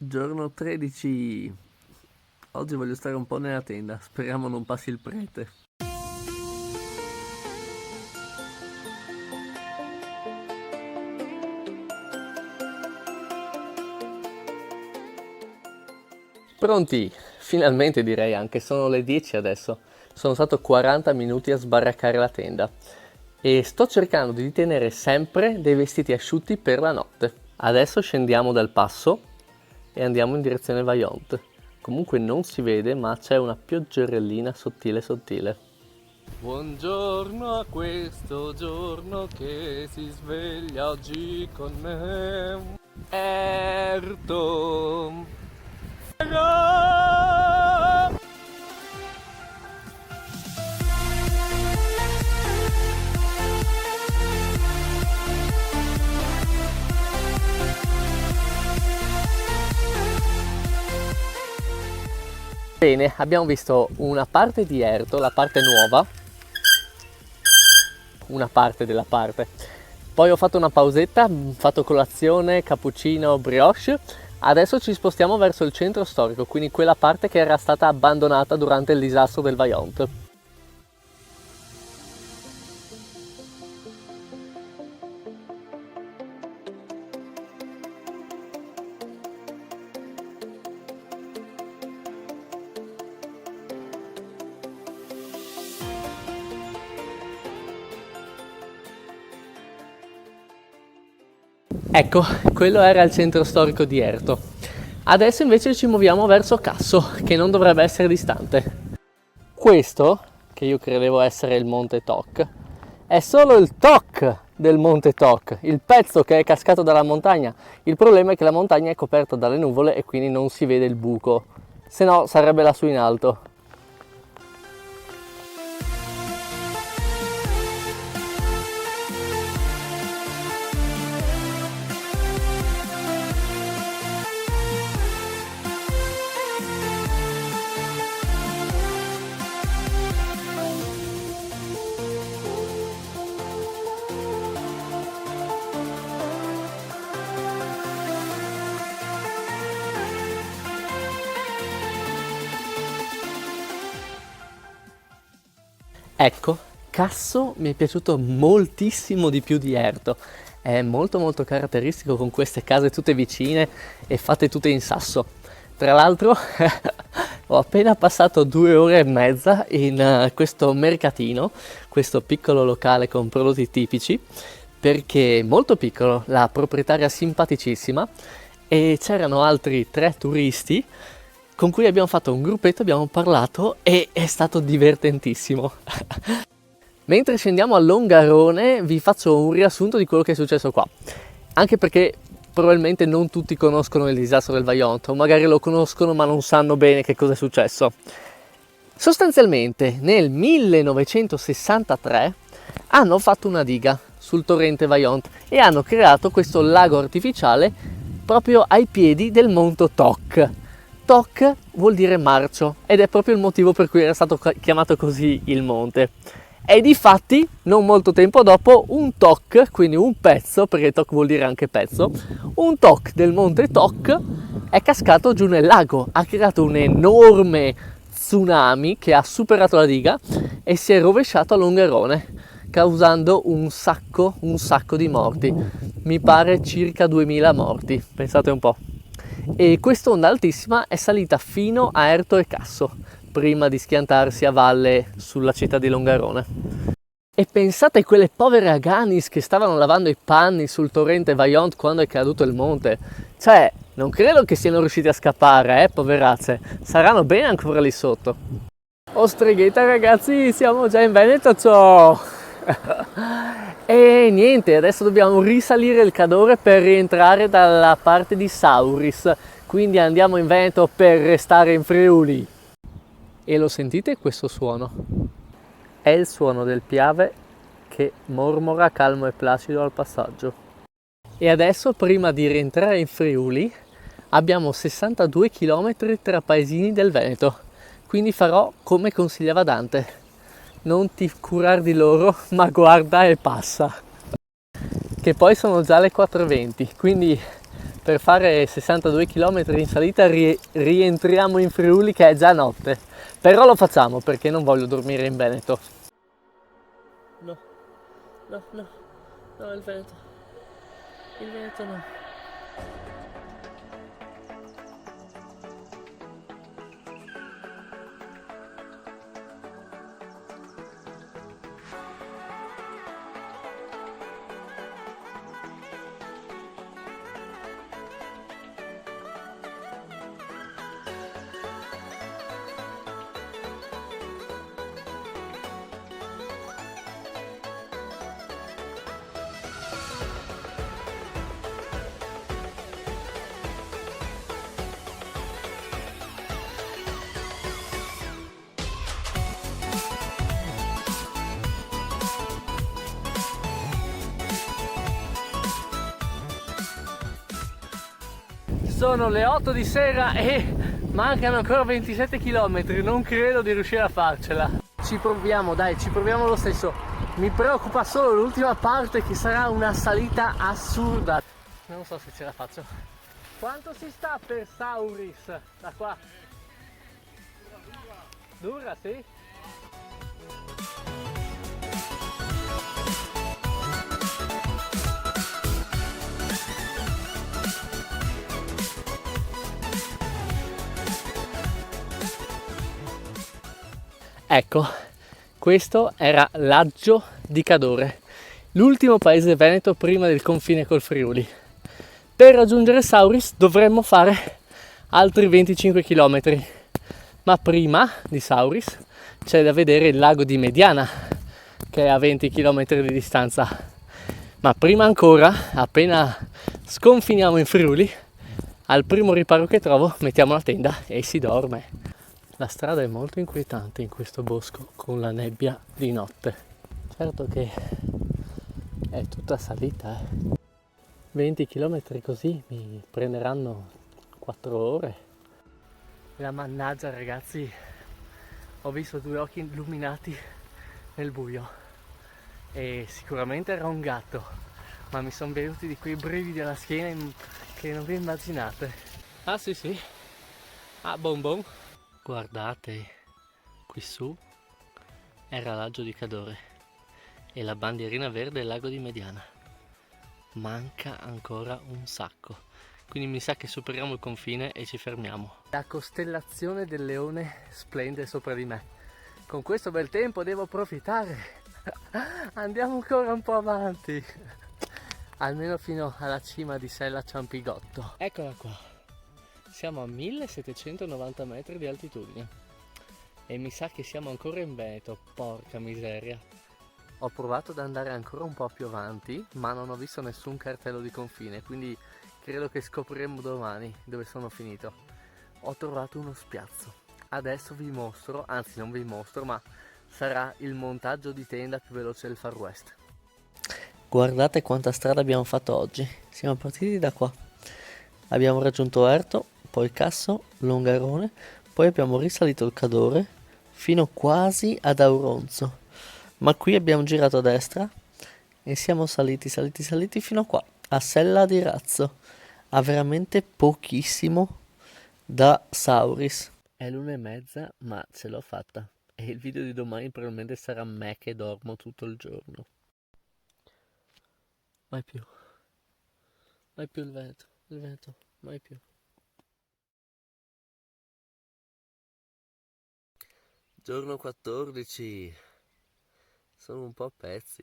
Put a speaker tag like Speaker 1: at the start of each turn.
Speaker 1: Giorno 13. Oggi voglio stare un po' nella tenda, speriamo non passi il prete. Pronti? Finalmente direi anche, sono le 10 adesso. Sono stato 40 minuti a sbaraccare la tenda e sto cercando di tenere sempre dei vestiti asciutti per la notte. Adesso scendiamo dal passo e andiamo in direzione Vajont. Comunque non si vede, ma c'è una pioggerellina sottile sottile. Buongiorno a questo giorno che si sveglia oggi con me. Erto. Bene, abbiamo visto una parte di Erto, la parte nuova, una parte della parte. Poi ho fatto una pausetta, fatto colazione, cappuccino, brioche. Adesso ci spostiamo verso il centro storico, quindi quella parte che era stata abbandonata durante il disastro del Vajont. Ecco, quello era il centro storico di Erto. Adesso invece ci muoviamo verso Casso, che non dovrebbe essere distante. Questo, che io credevo essere il Monte Toc, è solo il Toc del Monte Toc, il pezzo che è cascato dalla montagna. Il problema è che la montagna è coperta dalle nuvole e quindi non si vede il buco, se no sarebbe lassù in alto. Ecco, Casso mi è piaciuto moltissimo di più di Erto. È molto molto caratteristico con queste case tutte vicine e fatte tutte in sasso. Tra l'altro ho appena passato 2 ore e mezza in questo mercatino, questo piccolo locale con prodotti tipici, perché è molto piccolo, la proprietaria simpaticissima e c'erano altri 3 turisti con cui abbiamo fatto un gruppetto, abbiamo parlato e è stato divertentissimo. Mentre scendiamo a Longarone vi faccio un riassunto di quello che è successo qua, anche perché probabilmente non tutti conoscono il disastro del Vajont, o magari lo conoscono ma non sanno bene che cosa è successo. Sostanzialmente nel 1963 hanno fatto una diga sul torrente Vajont e hanno creato questo lago artificiale proprio ai piedi del monte Toc. Toc vuol dire marcio ed è proprio il motivo per cui era stato chiamato così il monte. E difatti, non molto tempo dopo, un toc, quindi un pezzo, perché toc vuol dire anche pezzo, un toc del monte Toc è cascato giù nel lago, ha creato un enorme tsunami che ha superato la diga e si è rovesciato a Longarone, causando un sacco di morti. Mi pare circa 2000 morti, pensate un po'. E quest'onda altissima è salita fino a Erto e Casso, prima di schiantarsi a valle sulla città di Longarone. E pensate a quelle povere Aganis che stavano lavando i panni sul torrente Vajont quando è caduto il monte. Cioè, non credo che siano riusciti a scappare, poverazze. Saranno bene ancora lì sotto. Oh streghetta ragazzi, siamo già in Veneto, ciao! E niente, adesso dobbiamo risalire il Cadore per rientrare dalla parte di Sauris. Quindi andiamo in Veneto per restare in Friuli. E lo sentite questo suono? È il suono del Piave che mormora calmo e placido al passaggio. E adesso, prima di rientrare in Friuli, abbiamo 62 km tra paesini del Veneto. Quindi farò come consigliava Dante. Non ti curar di loro, ma guarda e passa. Che poi sono già le 4:20, quindi per fare 62 km in salita rientriamo in Friuli che è già notte. Però lo facciamo perché non voglio dormire in Veneto. No, no, no, no, il Veneto no. Sono le 8 di sera e mancano ancora 27 km, non credo di riuscire a farcela. Ci proviamo, dai, ci proviamo lo stesso. Mi preoccupa solo l'ultima parte che sarà una salita assurda. Non so se ce la faccio. Quanto si sta per Sauris da qua? Dura, sì? Ecco, questo era Laggio di Cadore, l'ultimo paese veneto prima del confine col Friuli. Per raggiungere Sauris dovremmo fare altri 25 km, ma prima di Sauris c'è da vedere il lago di Mediana, che è a 20 km di distanza. Ma prima ancora, appena sconfiniamo in Friuli, al primo riparo che trovo mettiamo la tenda e si dorme. La strada è molto inquietante in questo bosco con la nebbia di notte. Certo che è tutta salita, 20 km così mi prenderanno 4 ore. La mannaggia ragazzi, ho visto 2 occhi illuminati nel buio e sicuramente era un gatto, ma mi sono venuti di quei brividi alla schiena che non vi immaginate. Ah sì sì, ah bom bom. Guardate, qui su era Laggio di Cadore e la bandierina verde è il lago di Mediana. Manca ancora un sacco, quindi mi sa che superiamo il confine e ci fermiamo. La costellazione del leone splende sopra di me. Con questo bel tempo devo approfittare. Andiamo ancora un po' avanti, almeno fino alla cima di Sella Ciampigotto. Eccola qua. Siamo a 1790 metri di altitudine e mi sa che siamo ancora in Veneto, porca miseria. Ho provato ad andare ancora un po' più avanti, ma non ho visto nessun cartello di confine, quindi credo che scopriremo domani dove sono finito. Ho trovato uno spiazzo. Adesso vi mostro, anzi non vi mostro, ma sarà il montaggio di tenda più veloce del Far West. Guardate quanta strada abbiamo fatto oggi. Siamo partiti da qua. Abbiamo raggiunto Erto, poi Casso, Longarone, poi abbiamo risalito il Cadore fino quasi ad Auronzo, ma qui abbiamo girato a destra e siamo saliti fino a qua, a Sella di Razzo, a veramente pochissimo da Sauris. È l'1:30, ma ce l'ho fatta e il video di domani probabilmente sarà me che dormo tutto il giorno. Mai più il Veneto, mai più. Giorno 14, sono un po' a pezzi.